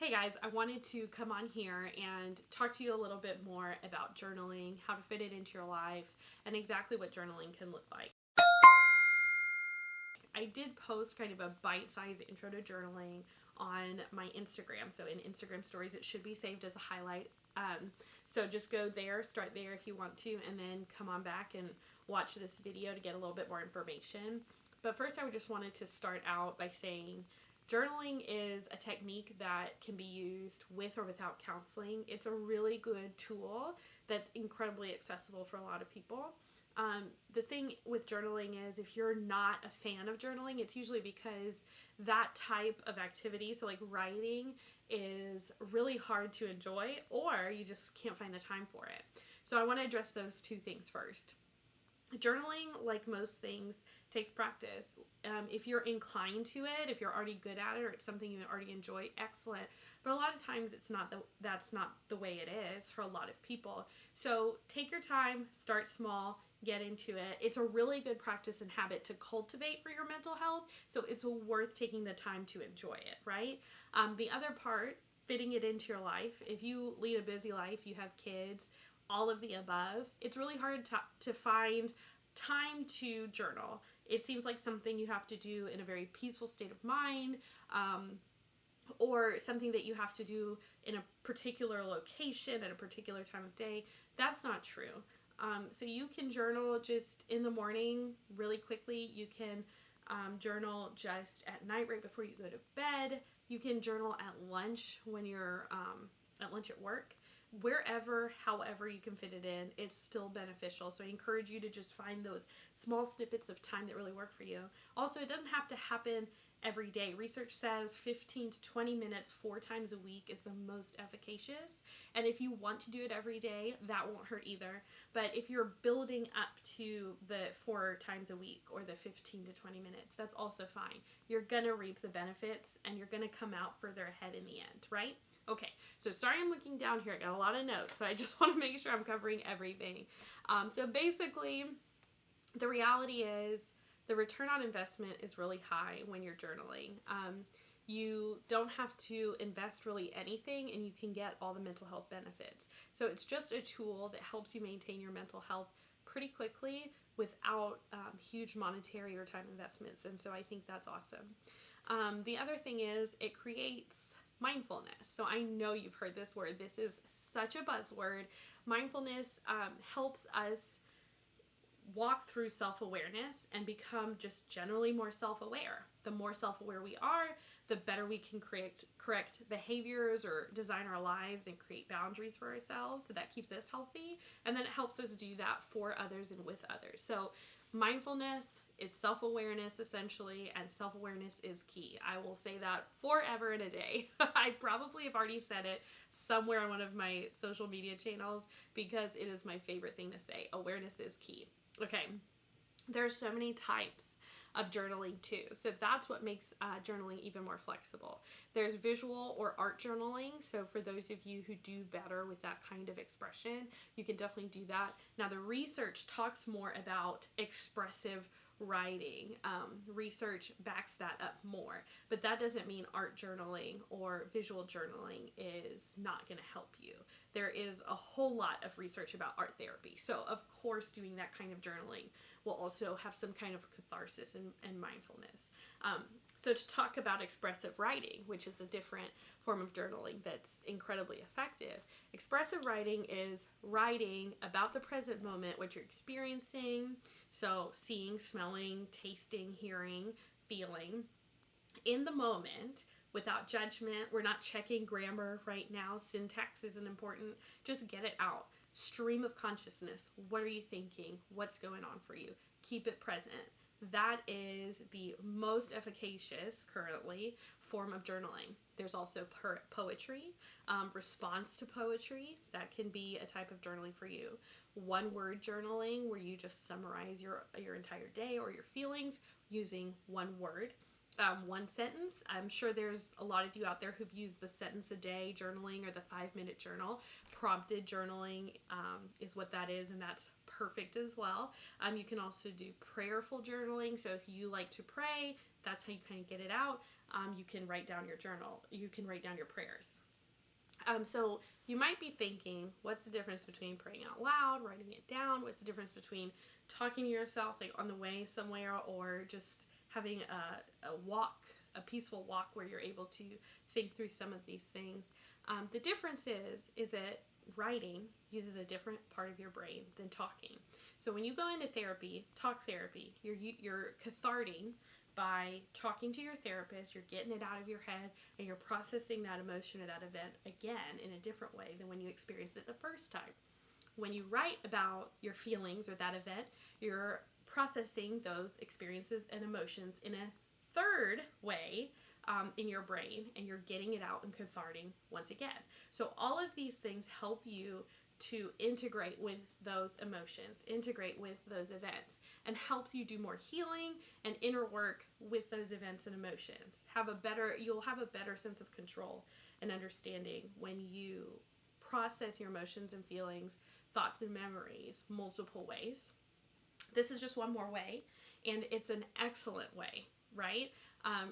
Hey guys, I wanted to come on here and talk to you a little bit more about journaling, how to fit it into your life, and exactly what journaling can look like. I did post kind of a bite-sized intro to journaling on my Instagram. So in Instagram stories, it should be saved as a highlight. So just go there, start there if you want to, and then come on back and watch this video to get a little bit more information. But first, I just wanted to start out by saying journaling is a technique that can be used with or without counseling. It's a really good tool that's incredibly accessible for a lot of people. The thing with journaling is if you're not a fan of journaling, it's usually because that type of activity, so like writing, is really hard to enjoy, or you just can't find the time for it. So I want to address those two things first. Journaling, like most things, takes practice. If you're inclined to it, if you're already good at it, or it's something you already enjoy, excellent. But a lot of times that's not the way it is for a lot of people. So take your time, start small, get into it. It's a really good practice and habit to cultivate for your mental health. So it's worth taking the time to enjoy it, right? The other part, fitting it into your life. If you lead a busy life, you have kids, all of the above, it's really hard to find time to journal. It seems like something you have to do in a very peaceful state of mind, or something that you have to do in a particular location at a particular time of day. That's not true. So you can journal just in the morning really quickly. You can journal just at night right before you go to bed. You can journal at lunch when you're at lunch at work. Wherever, however you can fit it in, it's still beneficial. So I encourage you to just find those small snippets of time that really work for you. Also, it doesn't have to happen every day. Research says 15 to 20 minutes 4 times a week is the most efficacious. And if you want to do it every day, that won't hurt either. But if you're building up to the 4 times a week or the 15 to 20 minutes, that's also fine. You're gonna reap the benefits and you're gonna come out further ahead in the end, right? Okay, so sorry I'm looking down here. I got a lot of notes, so I just want to make sure I'm covering everything. So basically, the reality is the return on investment is really high when you're journaling. You don't have to invest really anything, and you can get all the mental health benefits. So it's just a tool that helps you maintain your mental health pretty quickly without huge monetary or time investments, and so I think that's awesome. The other thing is it creates mindfulness. So I know you've heard this word. This is such a buzzword. Mindfulness helps us walk through self-awareness and become just generally more self-aware. The more self-aware we are, the better we can correct behaviors or design our lives and create boundaries for ourselves. So that keeps us healthy, and then it helps us do that for others and with others. So mindfulness is self-awareness essentially, and self-awareness is key. I will say that forever and a day. I probably have already said it somewhere on one of my social media channels because it is my favorite thing to say. Awareness is key. Okay, there are so many types of journaling too. So that's what makes journaling even more flexible. There's visual or art journaling. So for those of you who do better with that kind of expression, you can definitely do that. Now the research talks more about expressive writing. Research backs that up more, but that doesn't mean art journaling or visual journaling is not going to help you. There is a whole lot of research about art therapy, so of course doing that kind of journaling will also have some kind of catharsis and mindfulness. So to talk about expressive writing, which is a different form of journaling that's incredibly effective, expressive writing is writing about the present moment, what you're experiencing. So seeing, smelling, tasting, hearing, feeling in the moment without judgment. We're not checking grammar right now. Syntax isn't important. Just get it out. Stream of consciousness. What are you thinking? What's going on for you? Keep it present. That is the most efficacious currently form of journaling. There's also poetry, response to poetry. That can be a type of journaling for you. One word journaling where you just summarize your entire day or your feelings using one word. One sentence. I'm sure there's a lot of you out there who've used the sentence a day journaling or the 5-minute journal. Prompted journaling is what that is, and that's perfect as well. You can also do prayerful journaling. So if you like to pray, that's how you kind of get it out. You can write down your journal. You can write down your prayers. So you might be thinking, what's the difference between praying out loud, writing it down? What's the difference between talking to yourself like on the way somewhere, or just having a walk, a peaceful walk where you're able to think through some of these things? The difference is that writing uses a different part of your brain than talking. So when you go into therapy, talk therapy, you're catharting by talking to your therapist. You're getting it out of your head, and you're processing that emotion or that event again in a different way than when you experienced it the first time. When you write about your feelings or that event, you're processing those experiences and emotions in a third way in your brain, and you're getting it out and catharting once again. So all of these things help you to integrate with those emotions, integrate with those events, and helps you do more healing and inner work with those events and emotions. You'll have a better sense of control and understanding when you process your emotions and feelings, thoughts and memories multiple ways. This is just one more way, and it's an excellent way, right?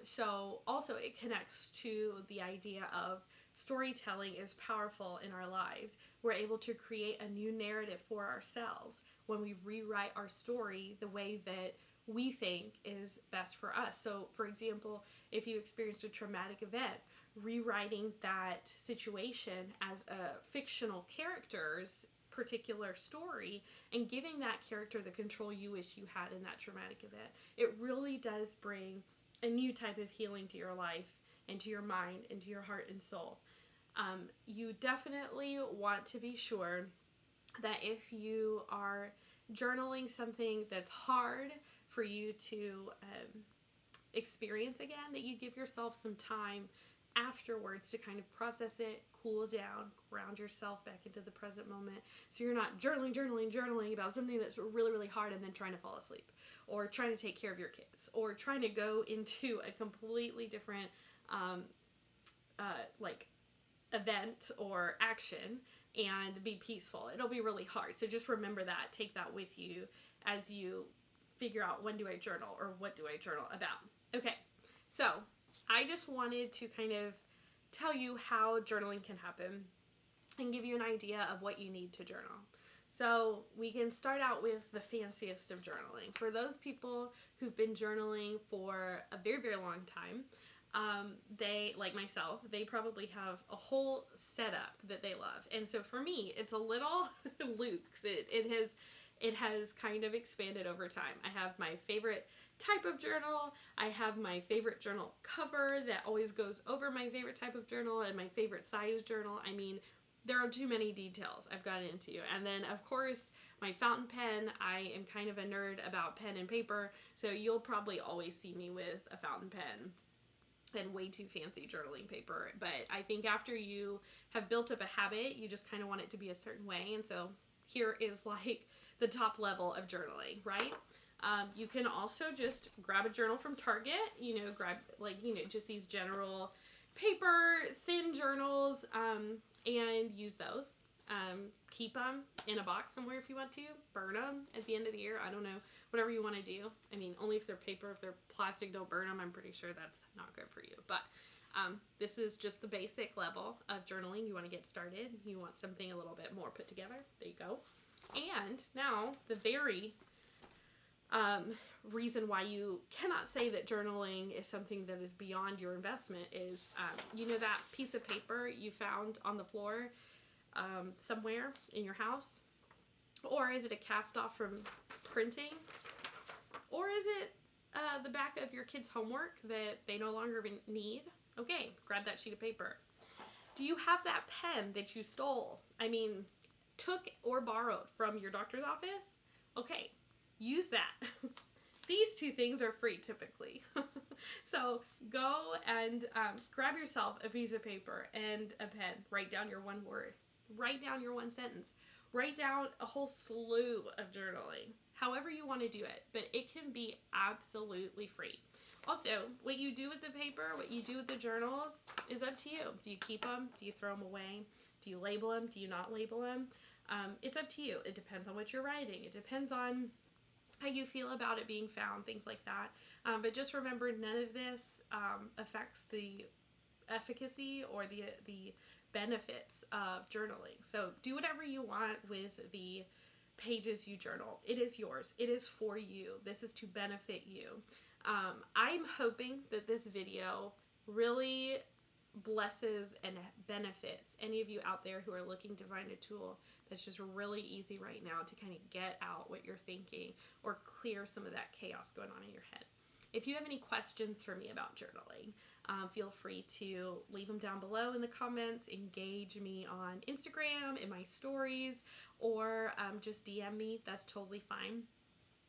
So also it connects to the idea of storytelling is powerful in our lives. We're able to create a new narrative for ourselves when we rewrite our story the way that we think is best for us. So, for example, if you experienced a traumatic event, rewriting that situation as a fictional character's particular story and giving that character the control you wish you had in that traumatic event, it really does bring a new type of healing to your life and to your mind and to your heart and soul. You definitely want to be sure that if you are journaling something that's hard for you to experience again, that you give yourself some time afterwards to kind of process it, cool down, ground yourself back into the present moment, so you're not journaling about something that's really, really hard and then trying to fall asleep, or trying to take care of your kids, or trying to go into a completely different event or action and be peaceful. It'll be really hard. So just remember that. Take that with you as you figure out, when do I journal, or what do I journal about? Okay, so I just wanted to kind of tell you how journaling can happen and give you an idea of what you need to journal. So we can start out with the fanciest of journaling. For those people who've been journaling for a very, very long time, they, like myself, they probably have a whole setup that they love. And so for me, it's a little loose. It has kind of expanded over time. I have my favorite type of journal. I have my favorite journal cover that always goes over my favorite type of journal, and my favorite size journal. I mean, there are too many details I've gotten into. And then, of course, my fountain pen. I am kind of a nerd about pen and paper, so you'll probably always see me with a fountain pen and way too fancy journaling paper. But I think after you have built up a habit, you just kind of want it to be a certain way. And so here is like the top level of journaling, right? You can also just grab a journal from Target, grab just these general paper, thin journals, and use those. Keep them in a box somewhere if you want to. Burn them at the end of the year. I don't know. Whatever you want to do. I mean, only if they're paper. If they're plastic, don't burn them. I'm pretty sure that's not good for you. But this is just the basic level of journaling. You want to get started. You want something a little bit more put together. There you go. And now the very reason why you cannot say that journaling is something that is beyond your investment is, that piece of paper you found on the floor somewhere in your house? Or is it a cast off from printing? Or is it the back of your kid's homework that they no longer need? Okay, grab that sheet of paper. Do you have that pen that you stole? I mean, took or borrowed from your doctor's office? Okay, use that. These two things are free typically. So go and grab yourself a piece of paper and a pen. Write down your one word. Write down your one sentence. Write down a whole slew of journaling. However you want to do it, but it can be absolutely free. Also, what you do with the paper, what you do with the journals is up to you. Do you keep them? Do you throw them away? Do you label them? Do you not label them? It's up to you. It depends on what you're writing. It depends on how you feel about it being found, things like that. But just remember, none of this affects the efficacy or the benefits of journaling. So do whatever you want with the pages you journal. It is yours. It is for you. This is to benefit you. I'm hoping that this video really blesses and benefits any of you out there who are looking to find a tool that's just really easy right now to kind of get out what you're thinking or clear some of that chaos going on in your head. If you have any questions for me about journaling, feel free to leave them down below in the comments, engage me on Instagram, in my stories, or just DM me. That's totally fine.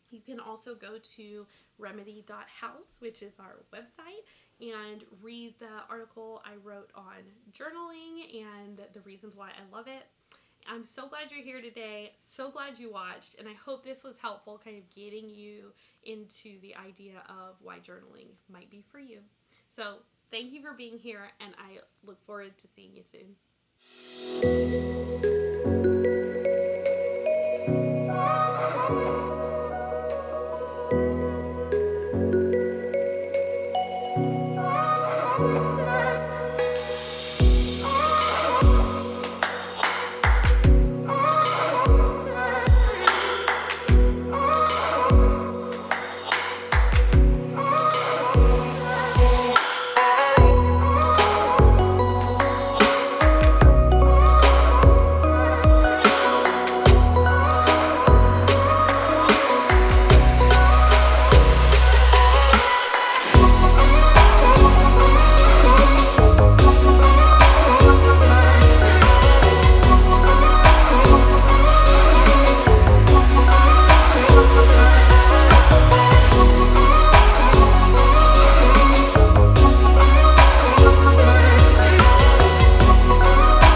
You can also go to remedy.house, which is our website, and read the article I wrote on journaling and the reasons why I love it. I'm so glad you're here today. So glad you watched, and I hope this was helpful, kind of getting you into the idea of why journaling might be for you. So thank you for being here, and I look forward to seeing you soon.